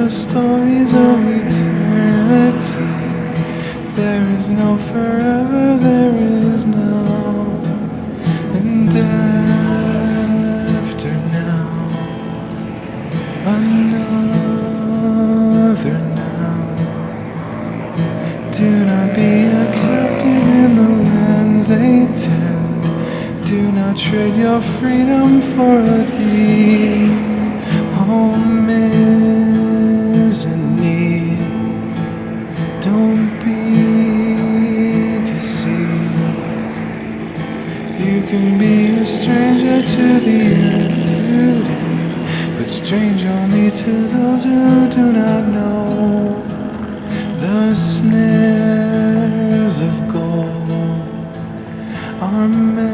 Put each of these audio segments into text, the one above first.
the stories of eternity. There is no forever, there is now and after now, another now. Do not be a captive in the land they tend. Do not trade your freedom for a deed. Home is in need. Don't be deceived. You can be a stranger to the earth today, but strange only to those who do not know the snares of gold are manifold.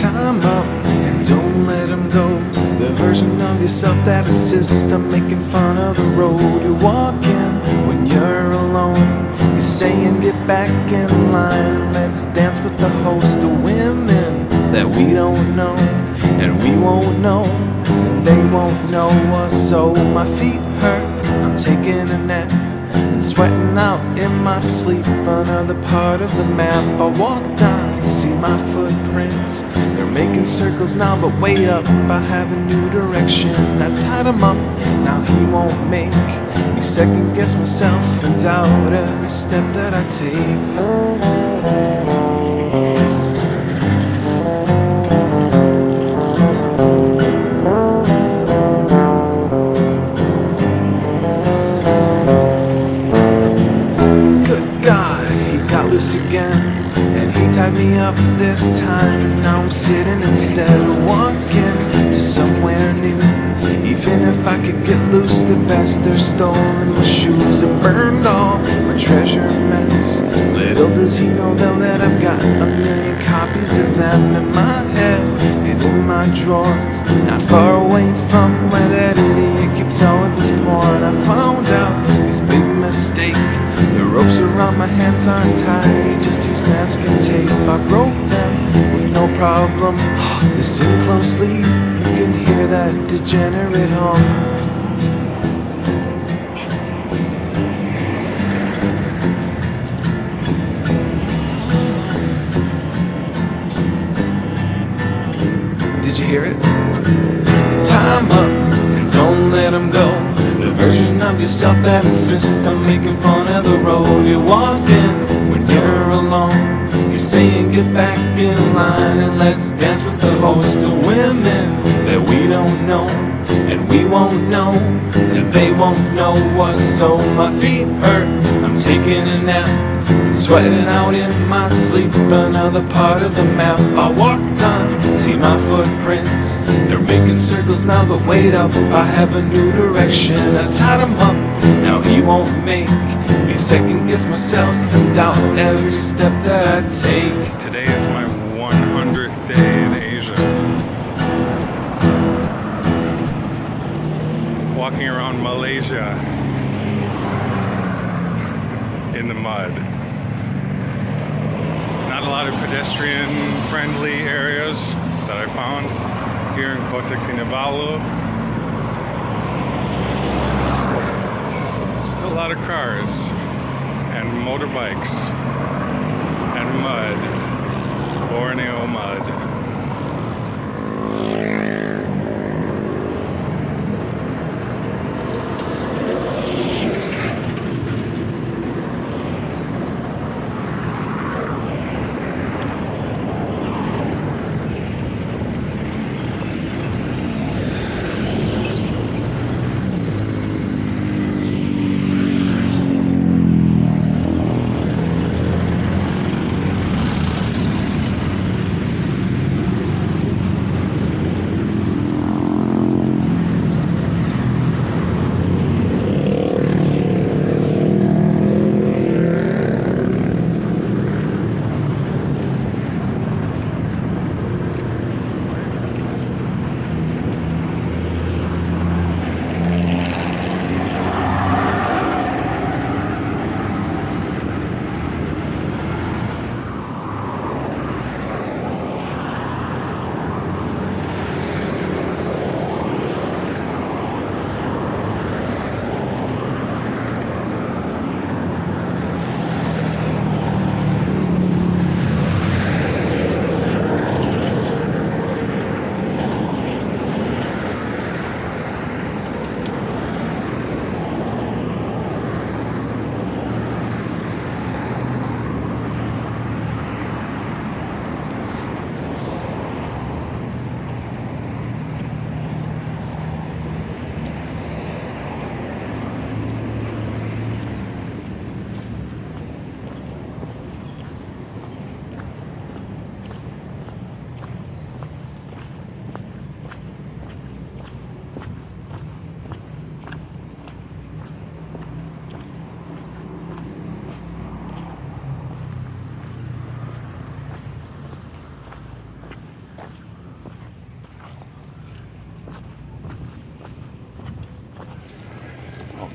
Time up and don't let them go. The version of yourself that insists on making fun of the road you're walking when you're alone. You're saying get back in line and let's dance with the host of women that we don't know, and we won't know, and they won't know us. So my feet hurt, I'm taking a nap and sweating out in my sleep. Another part of the map I walk down, see my footprints. They're making circles now, but wait up, I have a new direction. I tied him up, now he won't make me second guess myself and doubt every step that I take. Again, and he tied me up this time, and now I'm sitting instead of walking to somewhere new. Even if I could get loose, the best they're stolen. My shoes are burned, all my treasure mess. Little does he know though that I've got a million copies of them in my head. my drawers, not far away from where that idiot keeps all of his porn. I found out his big mistake. The ropes around my hands aren't tight, he just used masking tape. I broke them with no problem. Listen closely, you can hear that degenerate hum. Did you hear it? Time up and don't let him go. The version of yourself that insists on making fun of the road. You're walking when you're alone. You're saying get back in line and let's dance with the host of women that we don't know, and we won't know, and they won't know us. So my feet hurt, I'm taking a nap, sweating out in my sleep, another part of the map. I walked on, see my footprints, they're making circles now, but wait up, I have a new direction. I tied him up, now he won't make me second guess myself and doubt every step that I take. Today is my 100th day in Asia. Walking around Malaysia in the mud. Not a lot of pedestrian-friendly areas that I found here in Kota Kinabalu. Just a lot of cars and motorbikes and mud, Borneo mud.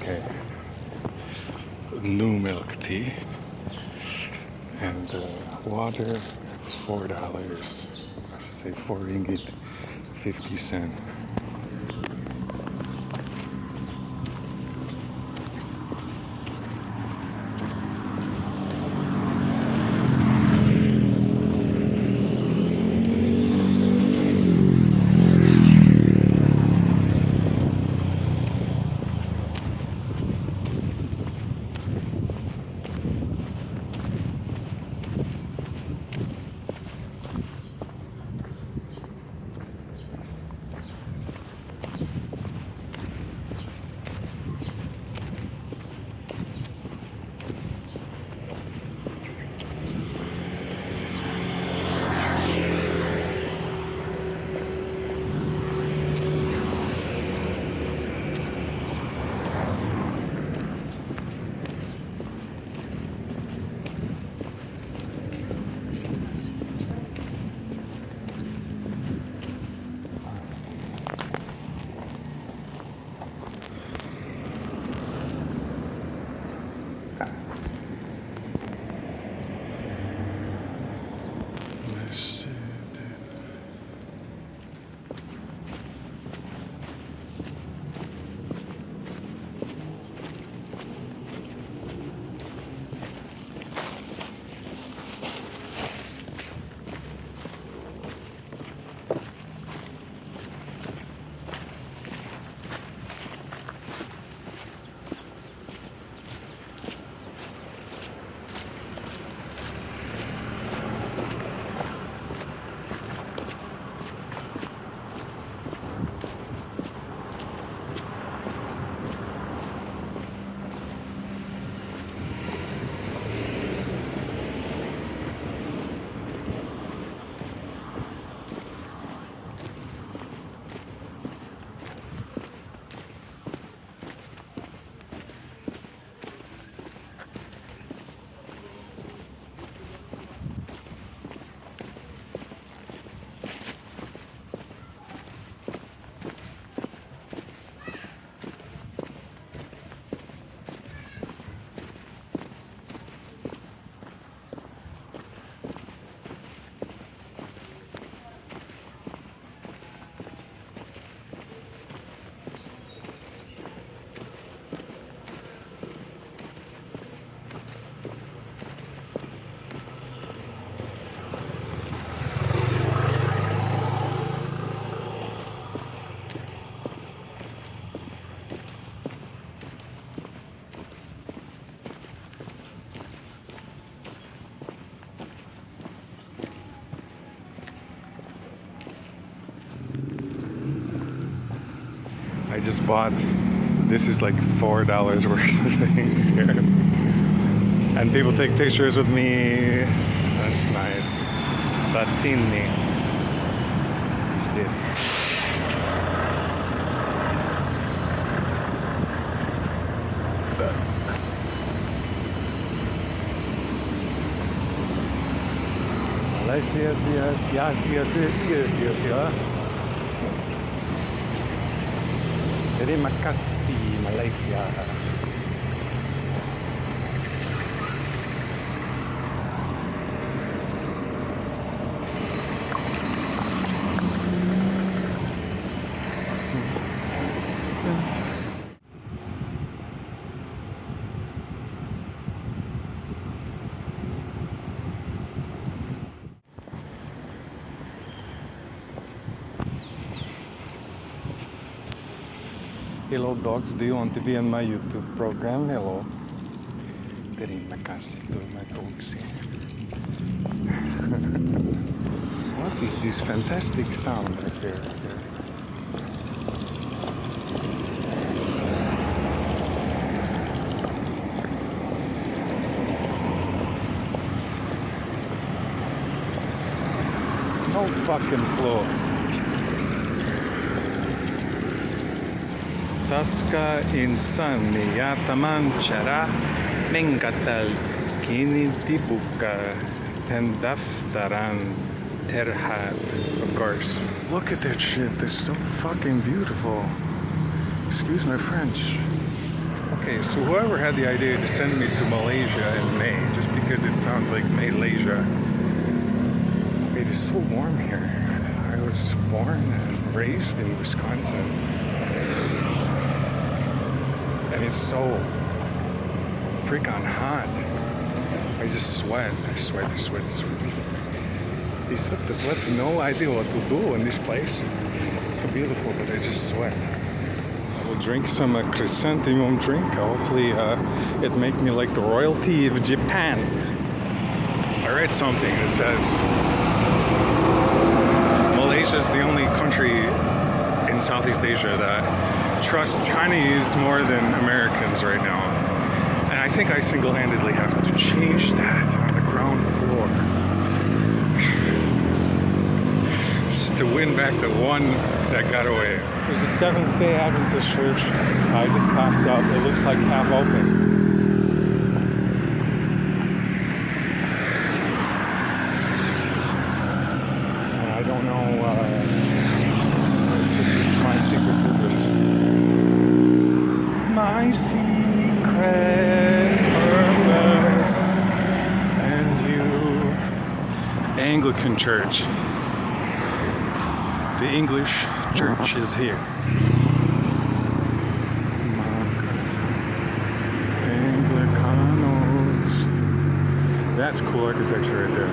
Okay, new milk tea and water, $4. I should say 4 ringgit 50 cent. I just bought, this is like $4 worth of things here. And people take pictures with me. That's nice. Latini. Is this? Malaysia, yes. Terima kasih Malaysia. Hello dogs, do you want to be on my YouTube program? Hello. Terima kasih to my dogs. What is this fantastic sound right here? No fucking clue. Taska insani yataman chara mengatal kini dibuka pendaftaran terhat. Of course. Look at that shit. That's so fucking beautiful. Excuse my French. Okay, so whoever had the idea to send me to Malaysia in May, just because it sounds like Malaysia. It is so warm here. I was born and raised in Wisconsin. And it's so freaking hot. I just sweat. I sweat. No idea what to do in this place. It's so beautiful, but I just sweat. I will drink some chrysanthemum drink. Hopefully it make me like the royalty of Japan. I read something that says Malaysia is the only country in Southeast Asia that trust Chinese more than Americans right now. And I think I single-handedly have to change that on the ground floor. Just to win back the one that got away. There's a Seventh-day Adventist church I just passed up. It looks like half open. And I don't know, this is my secret purpose. My secret purpose. Anglican church. The English church is here. Anglicanos. That's cool architecture right there.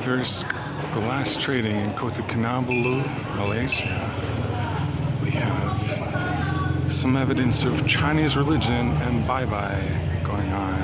There's glass trading in Kota Kinabalu, Malaysia. We have some evidence of Chinese religion and bye-bye going on.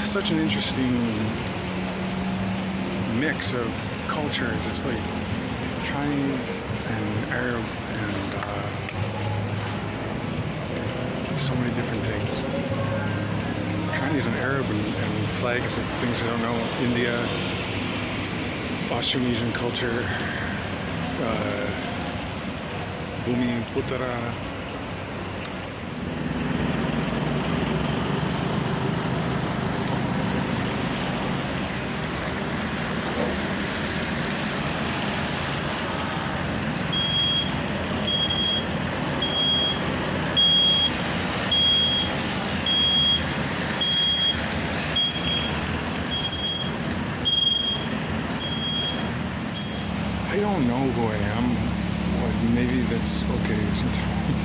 Such an interesting mix of cultures. It's like Chinese and Arab and so many different things. Chinese and Arab and flags of things I don't know. India, Austronesian culture, Bumi Putara. I don't know who I am, but maybe that's okay sometimes.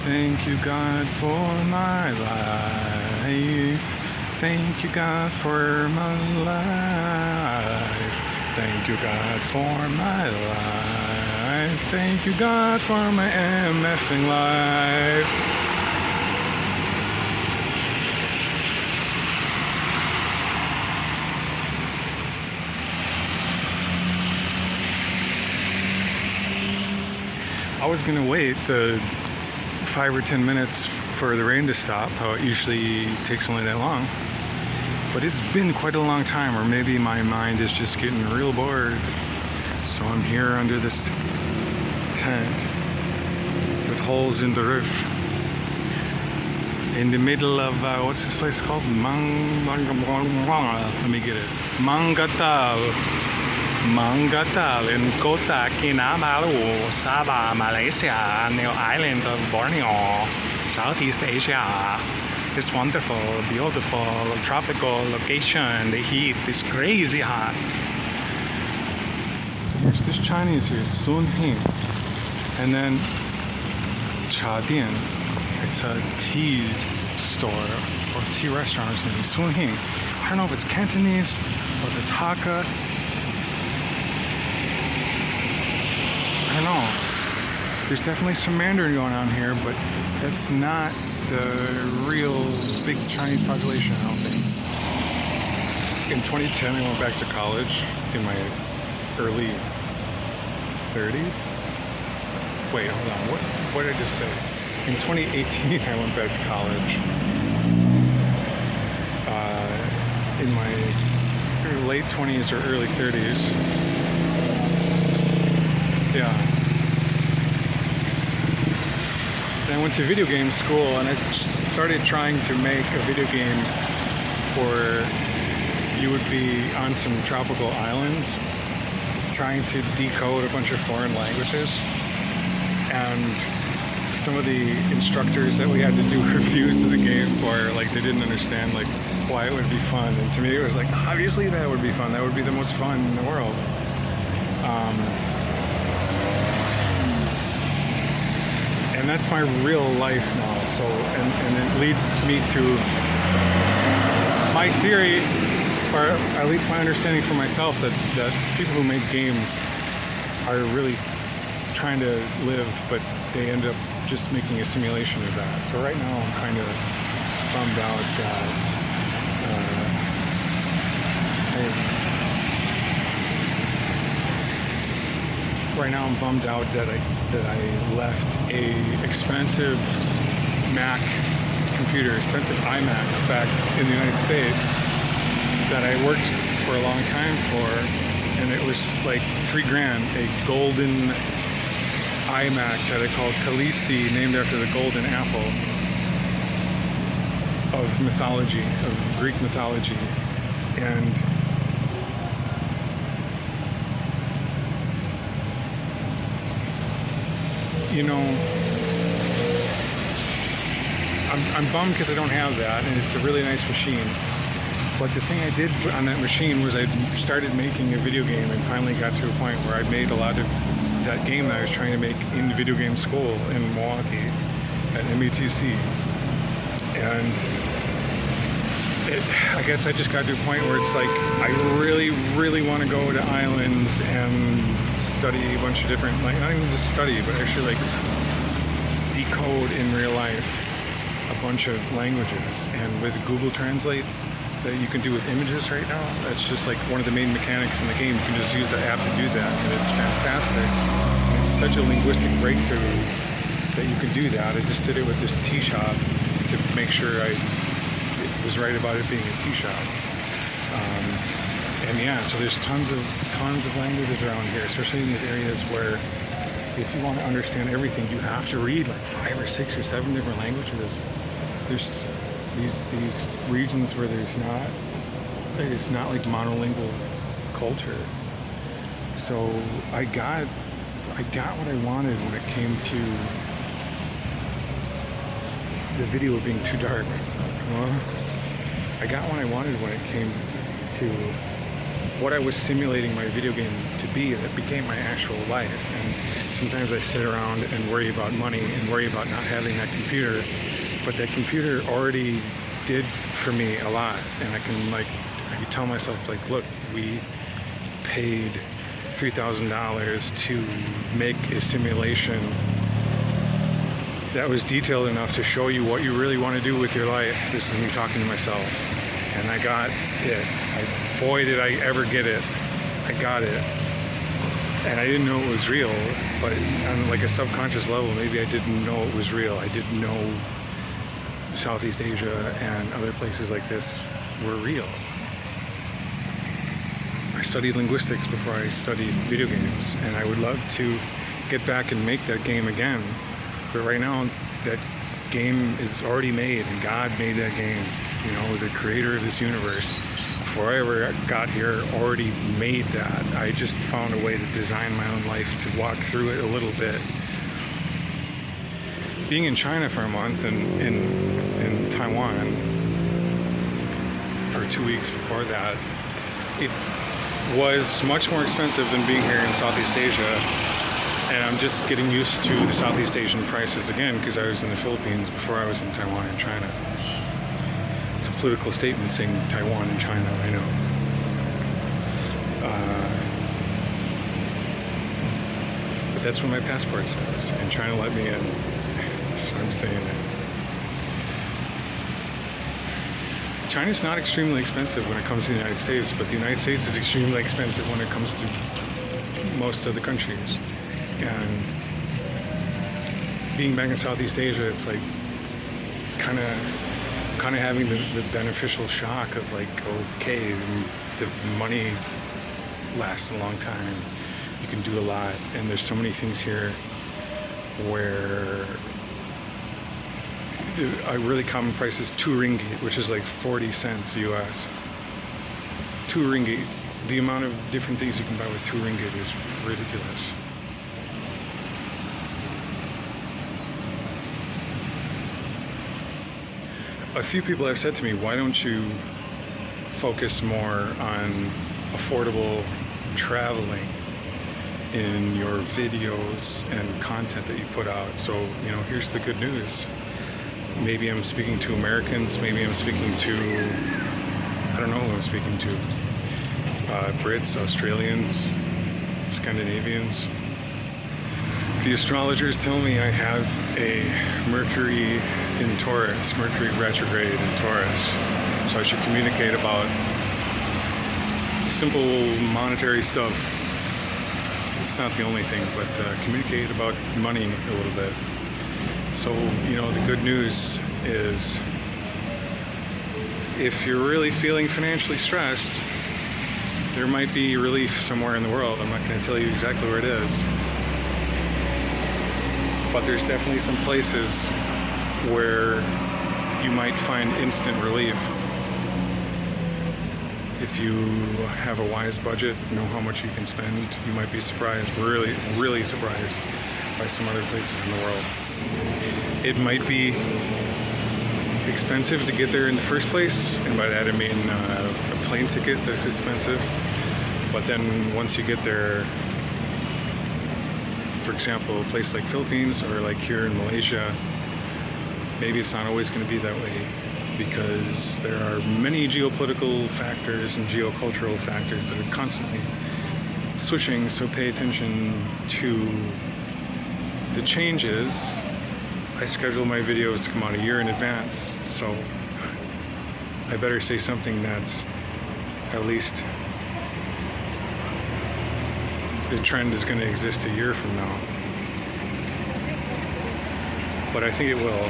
Thank you, God, for my life. Thank you, God, for my life. Thank you, God, for my life. Thank you, God, for my MFing life. I was gonna wait the 5 or 10 minutes for the rain to stop, how it usually takes only that long. But it's been quite a long time, or maybe my mind is just getting real bored. So I'm here under this tent with holes in the roof, in the middle of what's this place called? Let me get it. Mangatal in Kota Kinabalu, Sabah, Malaysia, new island of Borneo, Southeast Asia. This wonderful, beautiful, tropical location. The heat is crazy hot. So here's this Chinese here, Sun Hing. And then Cha Dian. It's a tea store or tea restaurant or something. Sun Hing. I don't know if it's Cantonese or if it's Hakka. I don't know. There's definitely some Mandarin going on here, but that's not the real big Chinese population, I don't think. In 2010, I went back to college in my early 30s. Wait, hold on. What did I just say? In 2018, I went back to college. In my late 20s or early 30s. Yeah. And I went to video game school and I started trying to make a video game where you would be on some tropical islands trying to decode a bunch of foreign languages. And some of the instructors that we had to do reviews of the game for, like, they didn't understand like why it would be fun. And to me it was like, obviously that would be fun. That would be the most fun in the world. And that's my real life now. So, and it leads me to my theory, or at least my understanding for myself, that people who make games are really trying to live, but they end up just making a simulation of that. So right now I'm kind of bummed out that right now I'm bummed out that I left a expensive Mac computer, expensive iMac back in the United States that I worked for a long time for, and it was like $3,000, a golden iMac that I called Callisti, named after the golden apple of mythology, of Greek mythology. And you know, I'm bummed because I don't have that, and it's a really nice machine. But the thing I did on that machine was I started making a video game and finally got to a point where I made a lot of that game that I was trying to make in the video game school in Milwaukee at METC. And I guess I just got to a point where it's like, I really, really want to go to islands and study a bunch of different, like, not even just study, but actually like decode in real life a bunch of languages. And with Google Translate that you can do with images right now, that's just like one of the main mechanics in the game. You can just use the app to do that, and it's fantastic. And it's such a linguistic breakthrough that you can do that. I just did it with this tea shop to make sure I was right about it being a tea shop. And yeah, so there's tons of languages around here, especially in these areas where if you want to understand everything, you have to read like 5 or 6 or 7 different languages. There's these regions where it's not like monolingual culture. So I got what I wanted when it came to the video being too dark. I got what I wanted when it came to what I was simulating my video game to be, that became my actual life. And sometimes I sit around and worry about money and worry about not having that computer, but that computer already did for me a lot. And I can tell myself, like, look, we paid $3,000 to make a simulation that was detailed enough to show you what you really want to do with your life. This is me talking to myself. And I got it. Boy, did I ever get it. I got it. And I didn't know it was real, but on like a subconscious level, maybe I didn't know it was real. I didn't know Southeast Asia and other places like this were real. I studied linguistics before I studied video games, and I would love to get back and make that game again. But right now, that game is already made, and God made that game. You know, the creator of this universe, before I ever got here, already made that. I just found a way to design my own life, to walk through it a little bit. Being in China for a month and in Taiwan for 2 weeks before that, it was much more expensive than being here in Southeast Asia. And I'm just getting used to the Southeast Asian prices again, because I was in the Philippines before I was in Taiwan and China. It's a political statement saying Taiwan and China, I know. But that's what my passport says, and China let me in, so I'm saying it. China's not extremely expensive when it comes to the United States, but the United States is extremely expensive when it comes to most of the countries. And being back in Southeast Asia, it's like kind of having the beneficial shock of like, okay, the money lasts a long time. You can do a lot, and there's so many things here where a really common price is 2 ringgit, which is like 40 cents US. 2 ringgit. The amount of different things you can buy with 2 ringgit is ridiculous. A few people have said to me, why don't you focus more on affordable traveling in your videos and content that you put out? So, you know, here's the good news. Maybe I'm speaking to Americans, maybe I'm speaking to, I don't know who I'm speaking to. Brits, Australians, Scandinavians. The astrologers tell me I have a Mercury in Taurus, Mercury retrograde in Taurus. So I should communicate about simple monetary stuff. It's not the only thing, but communicate about money a little bit. So, you know, the good news is if you're really feeling financially stressed, there might be relief somewhere in the world. I'm not going to tell you exactly where it is. But there's definitely some places where you might find instant relief. If you have a wise budget, know how much you can spend, you might be surprised, really, really surprised by some other places in the world. It might be expensive to get there in the first place, and by that I mean a plane ticket that's expensive. But then once you get there, for example, a place like Philippines or like here in Malaysia, maybe it's not always going to be that way, because there are many geopolitical factors and geocultural factors that are constantly switching. So pay attention to the changes. I schedule my videos to come out a year in advance, so I better say something that's at least the trend is going to exist a year from now. But I think it will.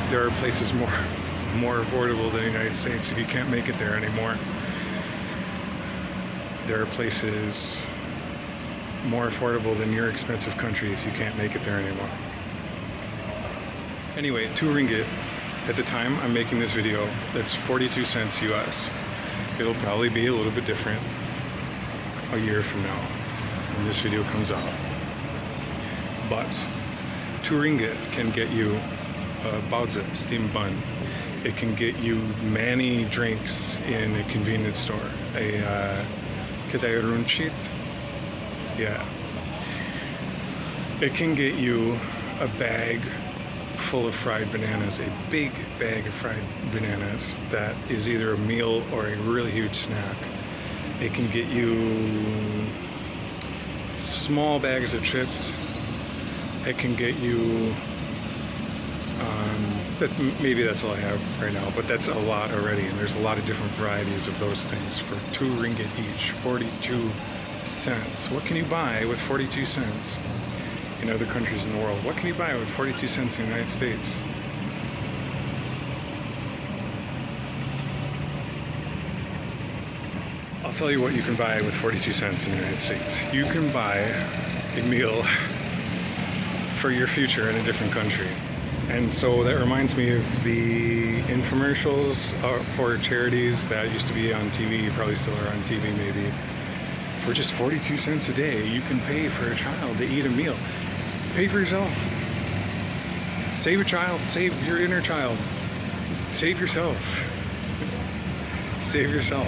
There are places more affordable than the United States if you can't make it there anymore. There are places more affordable than your expensive country if you can't make it there anymore. Anyway, 2 ringgit. At the time I'm making this video, that's 42 cents US. It'll probably be a little bit different a year from now when this video comes out. But 2 ringgit can get you a baozi, steamed bun. It can get you many drinks in a convenience store. A kedai runchit. Yeah. It can get you a bag full of fried bananas, a big bag of fried bananas that is either a meal or a really huge snack. It can get you small bags of chips. It can get you, maybe that's all I have right now, but that's a lot already, and there's a lot of different varieties of those things for 2 ringgit each, 42 cents. What can you buy with 42 cents in other countries in the world? What can you buy with 42 cents in the United States? I'll tell you what you can buy with 42 cents in the United States. You can buy a meal for your future in a different country. And so that reminds me of the infomercials for charities that used to be on TV, you probably still are on TV maybe. For just 42 cents a day, you can pay for a child to eat a meal. Pay for yourself. Save a child, save your inner child. Save yourself. Save yourself.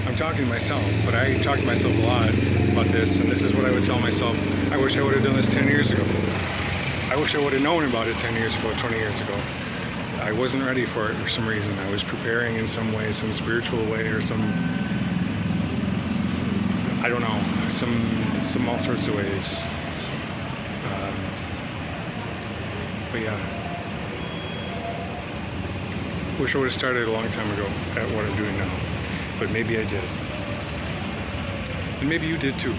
I'm talking to myself, but I talk to myself a lot about this, and this is what I would tell myself. I wish I would have done this 10 years ago. I wish I would have known about it 10 years ago, 20 years ago. I wasn't ready for it for some reason. I was preparing in some way, some spiritual way, or some, I don't know, some all sorts of ways. But yeah. Wish I would have started a long time ago at what I'm doing now. But maybe I did. And maybe you did too.